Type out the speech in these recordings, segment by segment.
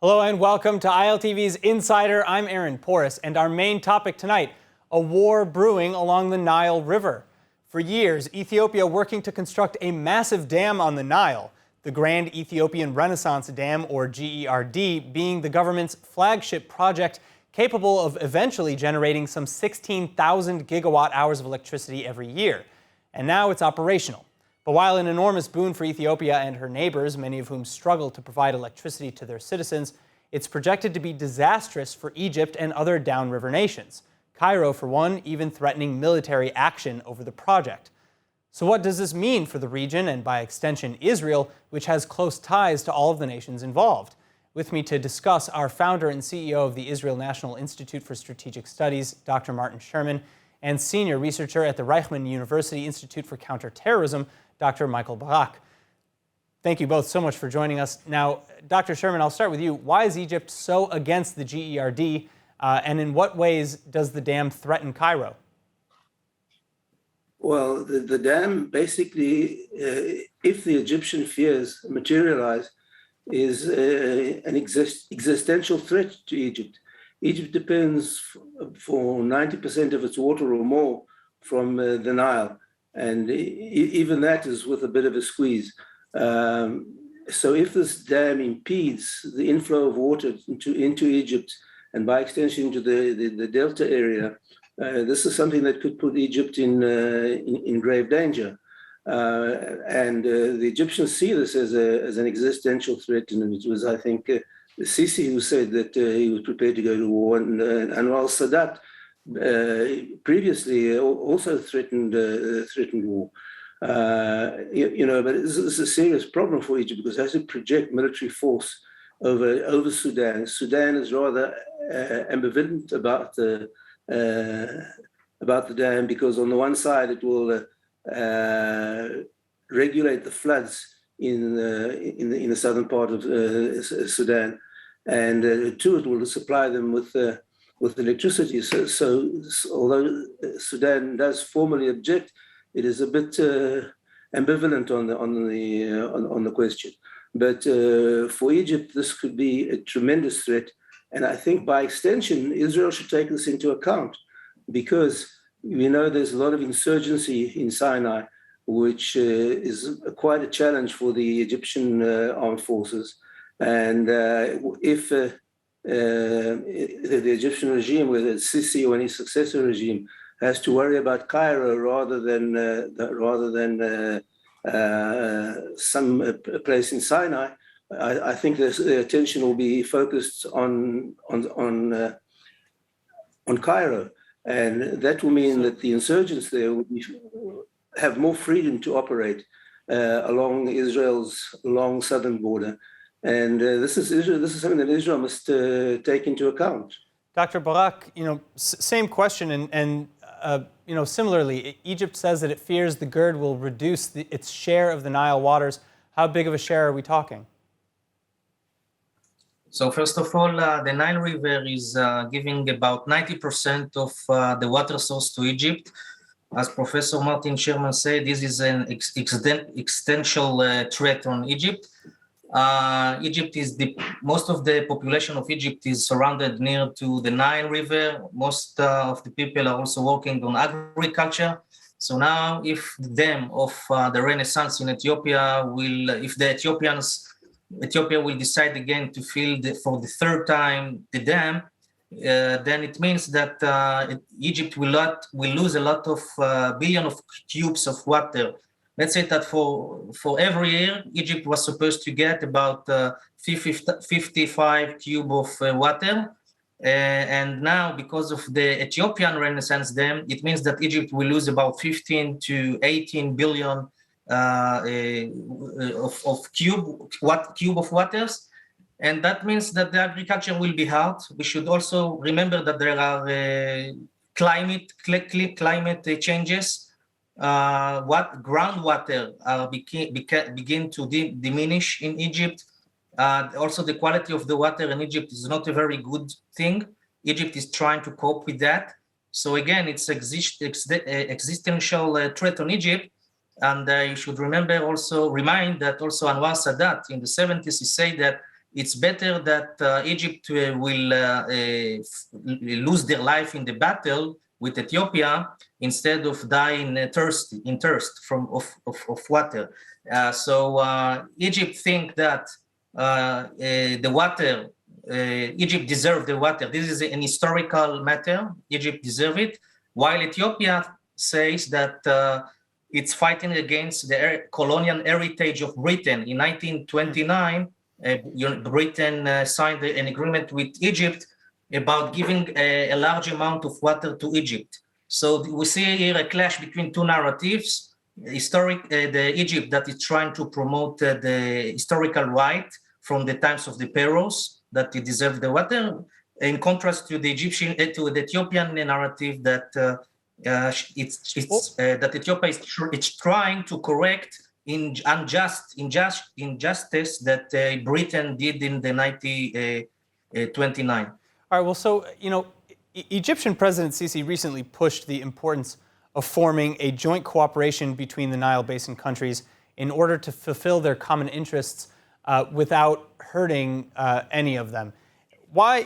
Hello and welcome to ILTV's Insider. I'm Aaron Porras, and our main topic tonight, a war brewing along the Nile River. For years, Ethiopia working to construct a massive dam on the Nile, the Grand Ethiopian Renaissance Dam, or GERD, being the government's flagship project capable of eventually generating some 16,000 gigawatt hours of electricity every year. And now it's operational. But while an enormous boon for Ethiopia and her neighbors, many of whom struggle to provide electricity to their citizens, it's projected to be disastrous for Egypt and other downriver nations. Cairo, for one, even threatening military action over the project. So what does this mean for the region and, by extension, Israel, which has close ties to all of the nations involved? With me to discuss are founder and CEO of the Israel National Institute for Strategic Studies, Dr. Martin Sherman, and senior researcher at the Reichman University Institute for Counterterrorism, Dr. Michael Barak. Thank you both so much for joining us. Now, Dr. Sherman, I'll start with you. Why is Egypt so against the GERD, and in what ways does the dam threaten Cairo? Well, the dam basically, if the Egyptian fears materialize, is an existential threat to Egypt. Egypt depends for 90% of its water or more from the Nile. And even that is with a bit of a squeeze. So if this dam impedes the inflow of water into Egypt, and by extension into the Delta area, this is something that could put Egypt in grave danger. And the Egyptians see this as an existential threat. And it was, I think, Sisi who said that he was prepared to go to war. And Anwar Sadat previously also threatened war. But this is a serious problem for Egypt because it has to project military force over Sudan. Sudan is rather ambivalent about the dam because on the one side it will regulate the floods in the southern part of Sudan, and two, it will supply them with electricity. So although Sudan does formally object, it is a bit ambivalent on the question. But for Egypt, this could be a tremendous threat. And I think by extension, Israel should take this into account because we know there's a lot of insurgency in Sinai, which is quite a challenge for the Egyptian armed forces. And if the Egyptian regime, whether it's Sisi or any successor regime, has to worry about Cairo rather than some place in Sinai, I think the attention will be focused on Cairo, and that will mean that the insurgents there will have more freedom to operate along Israel's long southern border. And this is something that Israel must take into account. Dr. Barak, same question, and similarly, Egypt says that it fears the GERD will reduce its share of the Nile waters. How big of a share are we talking? So first of all, the Nile River is giving about 90% of the water source to Egypt. As Professor Martin Sherman said, this is an existential threat on Egypt. Most of the population of Egypt is surrounded near to the Nile River. Most of the people are also working on agriculture. So now if the dam of the Renaissance in Ethiopia Ethiopia will decide again to fill for the third time the dam, then it means that Egypt will lose a lot of billion of cubes of water. Let's say that for every year, Egypt was supposed to get about 55 cube of water. And now, because of the Ethiopian Renaissance Dam, it means that Egypt will lose about 15 to 18 billion of cube of waters. And that means that the agriculture will be hard. We should also remember that there are climate changes. Groundwater begin to diminish in Egypt. Also, the quality of the water in Egypt is not a very good thing. Egypt is trying to cope with that. So again, it's existential threat on Egypt. And you should remind that also Anwar Sadat in the 70s, he said that it's better that Egypt will lose their life in the battle with Ethiopia instead of dying in thirst of water. So Egypt think that the water, Egypt deserves the water. This is an historical matter. Egypt deserves it, while Ethiopia says that it's fighting against the colonial heritage of Britain. In 1929, Britain signed an agreement with Egypt about giving a large amount of water to Egypt. So we see here a clash between two narratives: the Egypt that is trying to promote the historical right from the times of the pharaohs that it deserved the water, in contrast to the Ethiopian narrative that that Ethiopia is trying to correct injustice that Britain did in the 1929. All right, well, so, Egyptian President Sisi recently pushed the importance of forming a joint cooperation between the Nile Basin countries in order to fulfill their common interests without hurting any of them. Why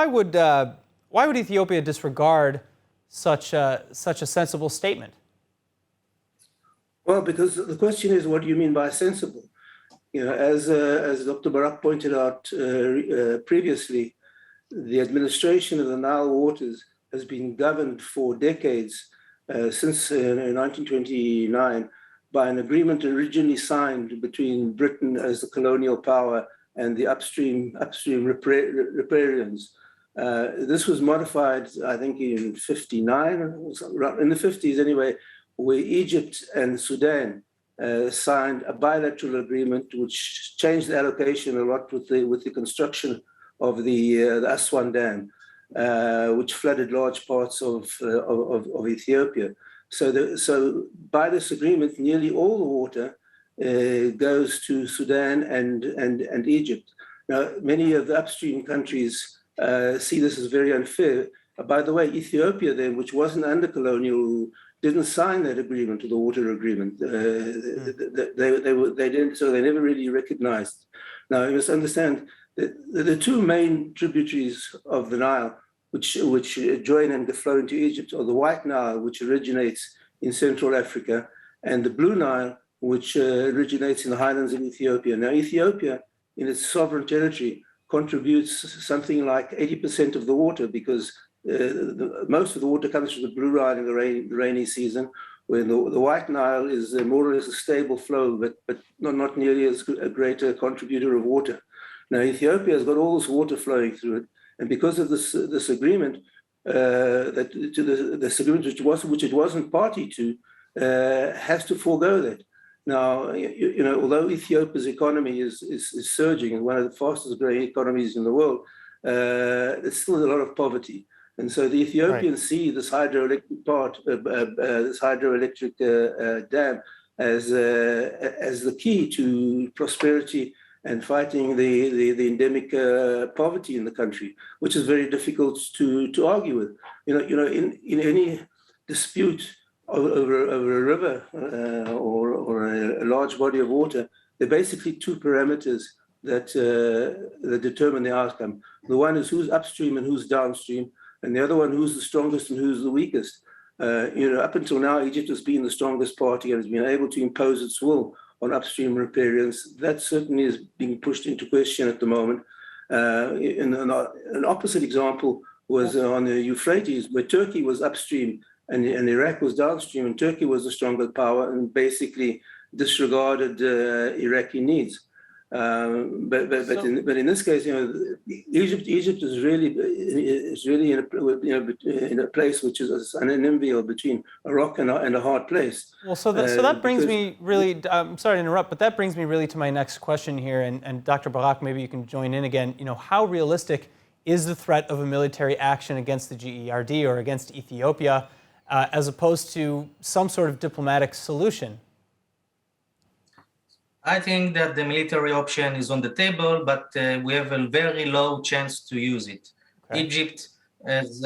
would Ethiopia disregard such a sensible statement? Well, because the question is, what do you mean by sensible? As Dr. Barak pointed out previously, the administration of the Nile waters has been governed for decades, since 1929, by an agreement originally signed between Britain as the colonial power and the upstream riparians. This was modified, I think, in 59, in the 50s anyway, where Egypt and Sudan signed a bilateral agreement which changed the allocation a lot with the construction of the Aswan Dam, which flooded large parts of Ethiopia. So by this agreement, nearly all the water goes to Sudan and Egypt. Now, many of the upstream countries see this as very unfair. By the way, Ethiopia then, which wasn't under colonial, didn't sign that agreement, the water agreement. They didn't, so they never really recognized. Now, you must understand that the two main tributaries of the Nile, which join and flow into Egypt, are the White Nile, which originates in Central Africa, and the Blue Nile, which originates in the highlands of Ethiopia. Now, Ethiopia, in its sovereign territory, contributes something like 80% of the water, because most of the water comes from the Blue Nile in the rainy season, when the White Nile is more or less a stable flow, but not nearly as a greater contributor of water. Now, Ethiopia has got all this water flowing through it, and because of this agreement, this agreement which it wasn't party to, has to forego that. Now, although Ethiopia's economy is surging and one of the fastest growing economies in the world, there's still a lot of poverty. And so the Ethiopians see this hydroelectric dam as the key to prosperity and fighting the endemic poverty in the country, which is very difficult to argue with. In any dispute over a river or a large body of water, there are basically two parameters that determine the outcome. The one is who's upstream and who's downstream, and the other one who's the strongest and who's the weakest. Up until now, Egypt has been the strongest party and has been able to impose its will on upstream riparians. That certainly is being pushed into question at the moment. An opposite example was on the Euphrates, where Turkey was upstream and Iraq was downstream, and Turkey was the stronger power and basically disregarded Iraqi needs. But in this case, Egypt is really in a place which is an enviable between a rock and a hard place. Well, so that brings me really. I'm sorry to interrupt, but that brings me really to my next question here. And Dr. Barak, maybe you can join in again. How realistic is the threat of a military action against the GERD or against Ethiopia, as opposed to some sort of diplomatic solution? I think that the military option is on the table, but we have a very low chance to use it. Okay. Egypt has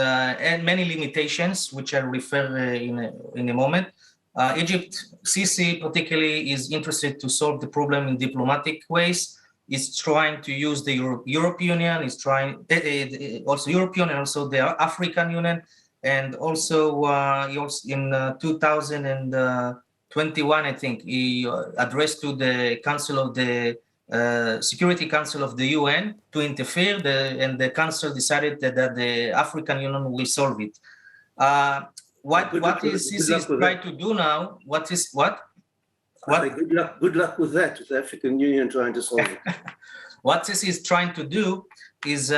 many limitations, which I'll refer in a moment. Egypt, Sisi particularly, is interested to solve the problem in diplomatic ways. is trying to use the European Union, is trying also European and also the African Union, and also in 2021, I think, he addressed to the Council of the Security Council of the UN to interfere, and the Council decided that the African Union will solve it. What is Sisi trying to do now? What? Good luck with that, with the African Union trying to solve it. What Sisi is trying to do is,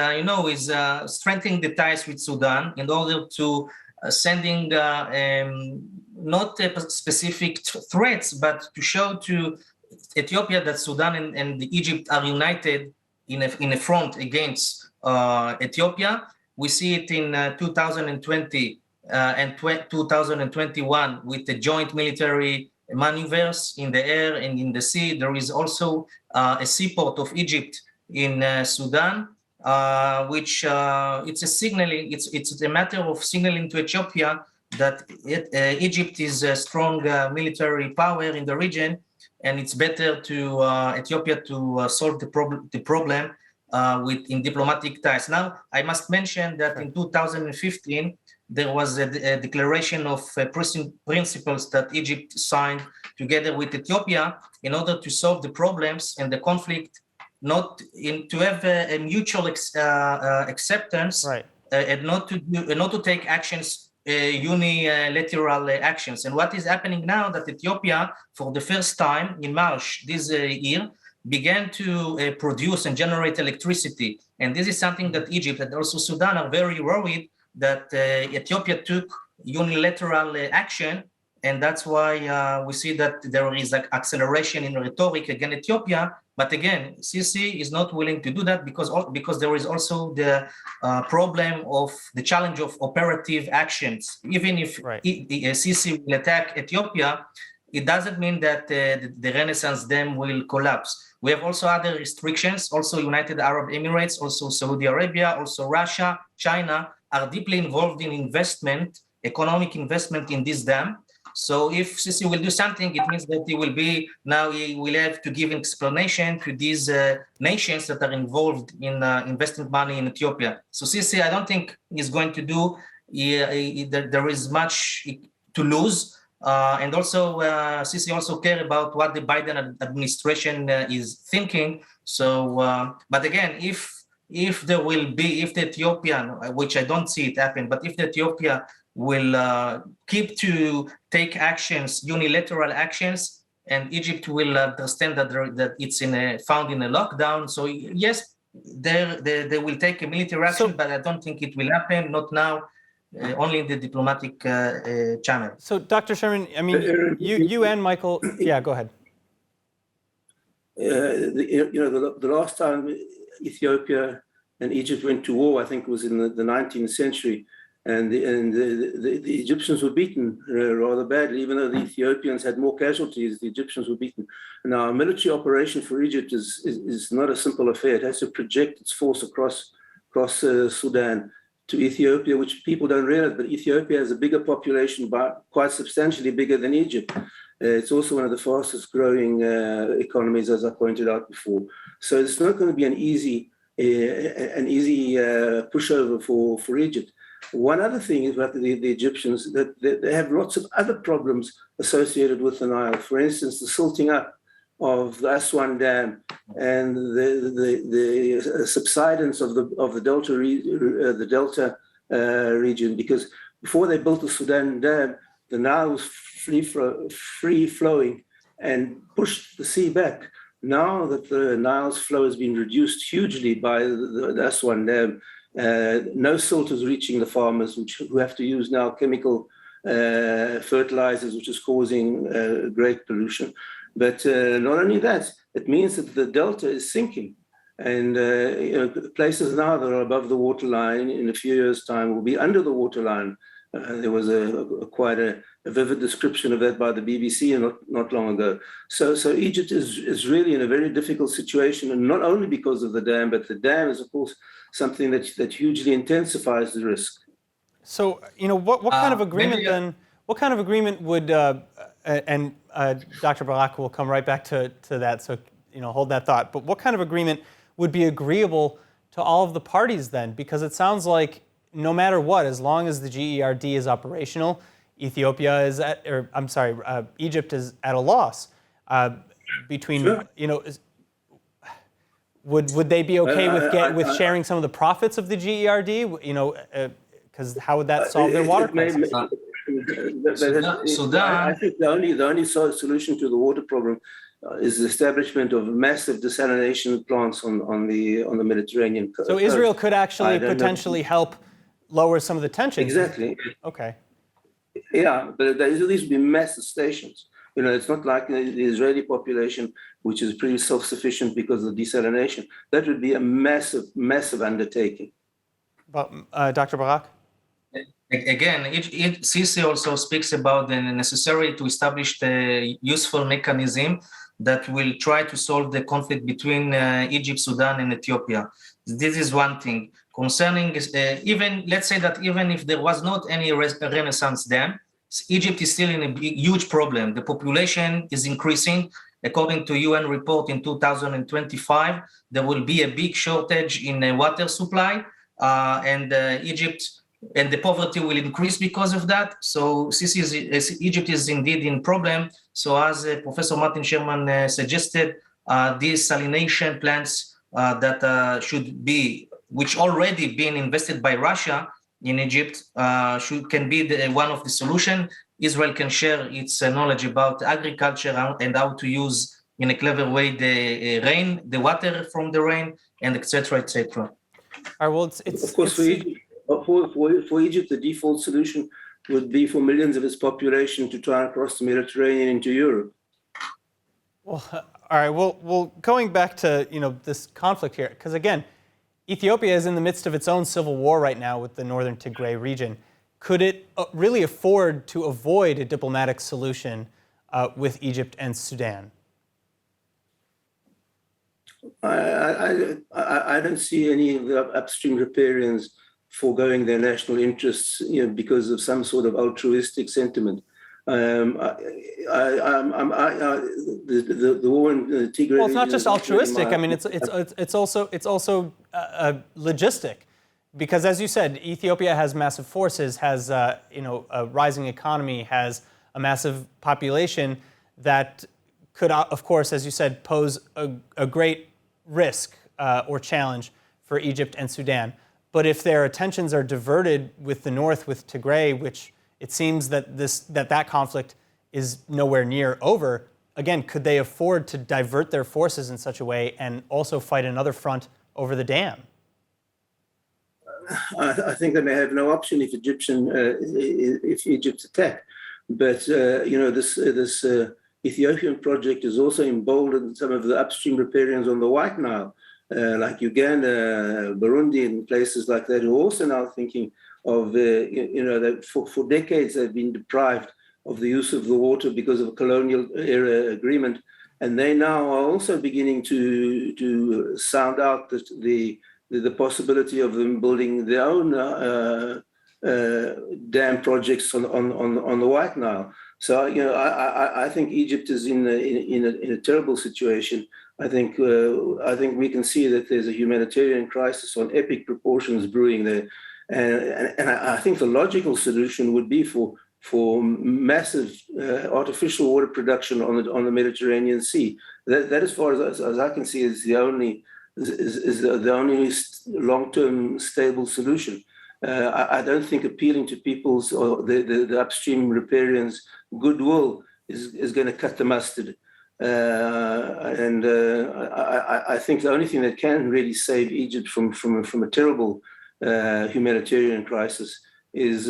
strengthening the ties with Sudan in order to sending not specific threats, but to show to Ethiopia that Sudan and Egypt are united in a front against Ethiopia. We see it in 2020 and 2021 with the joint military maneuvers in the air and in the sea. There is also a seaport of Egypt in Sudan, which it's a signaling. It's a matter of signaling to Ethiopia that Egypt is a strong military power in the region, and it's better to Ethiopia to solve the problem in diplomatic ties. Now, I must mention that in 2015, there was a declaration of principles that Egypt signed together with Ethiopia in order to solve the problems and the conflict, to have a mutual acceptance, right, and not to take actions, unilateral actions. And what is happening now that Ethiopia, for the first time in March this year, began to produce and generate electricity. And this is something that Egypt and also Sudan are very worried that Ethiopia took unilateral action, and that's why we see that there is like acceleration in rhetoric against Ethiopia. But again, Sisi is not willing to do that because there is also the problem of the challenge of operative actions. Even if Sisi will attack Ethiopia, it doesn't mean that the Renaissance Dam will collapse. We have also other restrictions, also United Arab Emirates, also Saudi Arabia, also Russia, China, are deeply involved in economic investment in this dam. So if Sisi will do something, it means that he will have to give an explanation to these nations that are involved in investing money in Ethiopia. So Sisi, I don't think he's going to do, there is much to lose. And also Sisi also care about what the Biden administration is thinking. So, but again, if the Ethiopian, which I don't see it happen, but if the Ethiopia will keep to take actions, unilateral actions, and Egypt will understand that it's found in a lockdown. So yes, they will take a military action, but I don't think it will happen, not now, only in the diplomatic channel. So Dr. Sherman, I mean, you and Michael, yeah, go ahead. The last time Ethiopia and Egypt went to war, I think it was in the 19th century, and the Egyptians were beaten rather badly, even though the Ethiopians had more casualties. The Egyptians were beaten. Now, a military operation for Egypt is not a simple affair. It has to project its force across Sudan to Ethiopia, which people don't realize, but Ethiopia has a bigger population, quite substantially bigger than Egypt. It's also one of the fastest growing economies, as I pointed out before. So it's not going to be an easy pushover for Egypt. One other thing is about the Egyptians, that they have lots of other problems associated with the Nile. For instance, the silting up of the Aswan Dam and the subsidence of the Delta region, because before they built the Sudan Dam, the Nile was free flowing and pushed the sea back. Now that the Nile's flow has been reduced hugely by the Aswan Dam, no silt is reaching the farmers, who have to use now chemical fertilizers, which is causing great pollution. But not only that, it means that the delta is sinking. And places now that are above the waterline in a few years' time will be under the waterline. There was quite a vivid description of that by the BBC not long ago. So Egypt is really in a very difficult situation, and not only because of the dam, but the dam is, of course, something that hugely intensifies the risk. So, what kind of agreement then? What kind of agreement would and Dr. Barak will come right back to that. So, hold that thought. But what kind of agreement would be agreeable to all of the parties then? Because it sounds like no matter what, as long as the GERD is operational, Egypt is at a loss. Between, Sure. Would they be okay with sharing some of the profits of the GERD? Because how would that solve their water crisis? Sudan, I think the only solution to the water problem is the establishment of massive desalination plants on the Mediterranean coast. So Israel could actually potentially help lower some of the tensions. Exactly. Okay. Yeah, but there would be massive stations. It's not like the Israeli population, which is pretty self-sufficient because of desalination. That would be a massive, massive undertaking. But Dr. Barak? Again, Sisi also speaks about the necessary to establish the useful mechanism that will try to solve the conflict between Egypt, Sudan, and Ethiopia. This is one thing. Concerning let's say that even if there was not any Renaissance Dam, Egypt is still in a huge problem. The population is increasing. According to UN report in 2025, there will be a big shortage in water supply, and Egypt and the poverty will increase because of that. So Egypt is indeed in problem. So as Professor Martin Sherman suggested, desalination plants that should be, which already been invested by Russia in Egypt, can be one of the solution. Israel can share its knowledge about agriculture and how to use in a clever way the water from the rain, and etc. etc. All right. Well, of course, for Egypt, the default solution would be for millions of its population to try and cross the Mediterranean into Europe. Well, all right. Well, going back to this conflict here, because again, Ethiopia is in the midst of its own civil war right now with the northern Tigray region. Could it really afford to avoid a diplomatic solution with Egypt and Sudan? I don't see any of the upstream riparians foregoing their national interests, because of some sort of altruistic sentiment. The war in Tigray. Well, it's not just altruistic. I mean, it's also logistic, because as you said, Ethiopia has massive forces, has a rising economy, has a massive population that could, of course, as you said, pose a great risk or challenge for Egypt and Sudan. But if their attentions are diverted with the north, with Tigray, which it seems that that conflict is nowhere near over, again, could they afford to divert their forces in such a way and also fight another front over the dam? I think they may have no option if Egypt attack. But this Ethiopian project has also emboldened some of the upstream riparians on the White Nile, like Uganda, Burundi, and places like that, who are also now thinking of, that for decades they've been deprived of the use of the water because of a colonial era agreement. And they now are also beginning to sound out that the possibility of them building their own dam projects on the White Nile. So I think Egypt is in a terrible situation. I think we can see that there's a humanitarian crisis on epic proportions brewing there, and I think the logical solution would be for massive artificial water production on the Mediterranean Sea. That as far as I can see, is the only long-term stable solution. I don't think appealing to people's or the upstream riparians' goodwill is going to cut the mustard. I think the only thing that can really save Egypt from a terrible humanitarian crisis is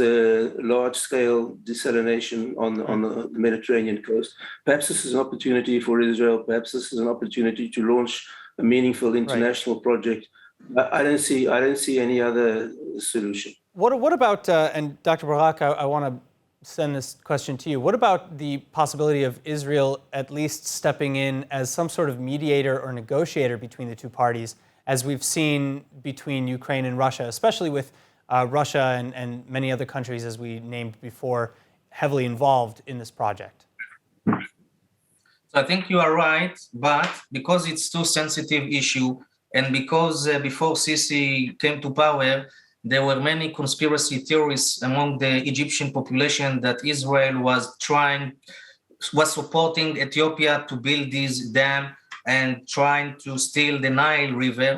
large-scale desalination on the Mediterranean coast. Perhaps this is an opportunity for Israel. Perhaps this is an opportunity to launch a meaningful international project. I don't see any other solution. What about, and Dr. Barak, I want to send this question to you. What about the possibility of Israel at least stepping in as some sort of mediator or negotiator between the two parties, as we've seen between Ukraine and Russia, especially with Russia and many other countries, as we named before, heavily involved in this project? So I think you are right, but because it's too sensitive issue, and because before Sisi came to power, there were many conspiracy theories among the Egyptian population that Israel was supporting Ethiopia to build this dam and trying to steal the Nile River.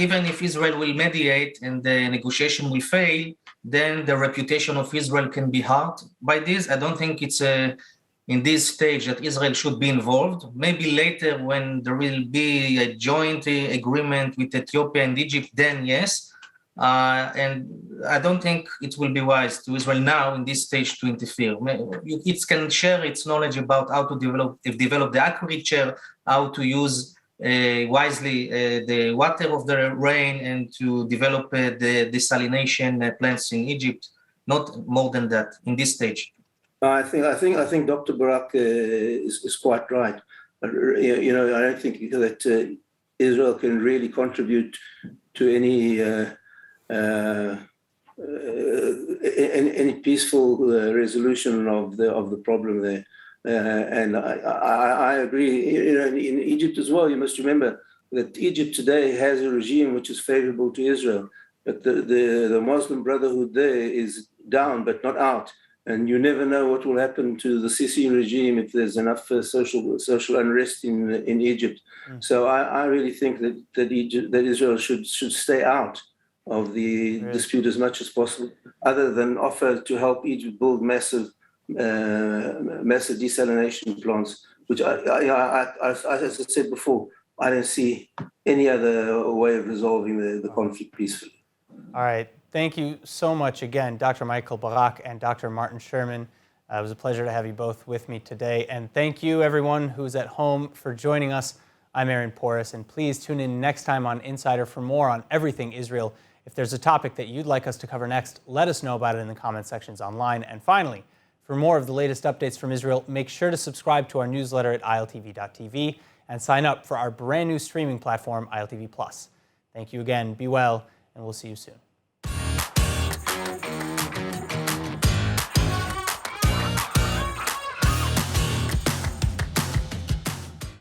Even if Israel will mediate and the negotiation will fail, then the reputation of Israel can be hurt by this. I don't think it's in this stage that Israel should be involved. Maybe later when there will be a joint agreement with Ethiopia and Egypt, then yes. And I don't think it will be wise to Israel now in this stage to interfere. It can share its knowledge about how to develop the agriculture, how to use wisely the water of the rain, and to develop the desalination plants in Egypt. Not more than that in this stage. I think Dr. Barak is quite right. I don't think that Israel can really contribute to any peaceful resolution of the problem there. And I agree. In Egypt as well, you must remember that Egypt today has a regime which is favorable to Israel, but the Muslim Brotherhood there is down but not out. And you never know what will happen to the Sisi regime if there's enough social unrest in Egypt. So I really think that Israel should stay out of the dispute as much as possible, other than offer to help Egypt build massive desalination plants, which as I said before, I don't see any other way of resolving the conflict peacefully. All right. Thank you so much again, Dr. Michael Barak and Dr. Martin Sherman. It was a pleasure to have you both with me today. And thank you, everyone who's at home, for joining us. I'm Aaron Porras, and please tune in next time on Insider for more on everything Israel. If there's a topic that you'd like us to cover next, let us know about it in the comment sections online. And finally, for more of the latest updates from Israel, make sure to subscribe to our newsletter at iltv.tv and sign up for our brand new streaming platform, ILTV+. Thank you again, be well, and we'll see you soon.